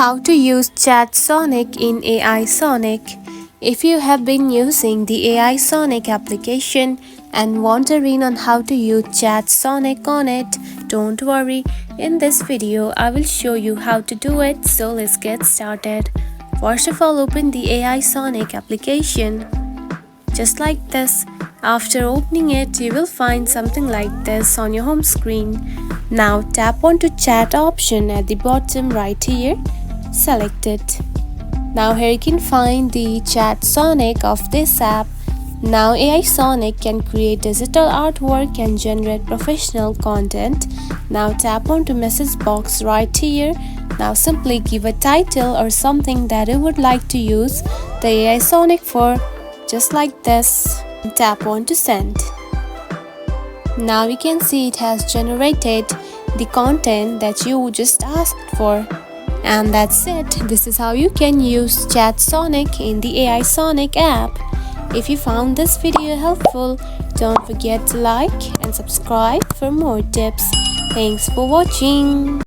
How to use ChatSonic in AI Sonic. If you have been using the AI Sonic application and wondering on how to use ChatSonic on it, don't worry. In this video, I will show you how to do it, so let's get started. First of all, open the AI Sonic application. Just like this. After opening it, you will find something like this on your home screen. Now tap onto chat option at the bottom right here. Select it. Now here you can find the ChatSonic of this app. Now AI Sonic can create digital artwork and generate professional content. Now tap onto message box right here. Now simply give a title or something that you would like to use the AI Sonic for, just like this. Tap on to send. Now you can see it has generated the content that you just asked for. And that's it. This is how you can use ChatSonic in the AI Sonic app. If you found this video helpful, don't forget to like and subscribe for more tips. Thanks for watching.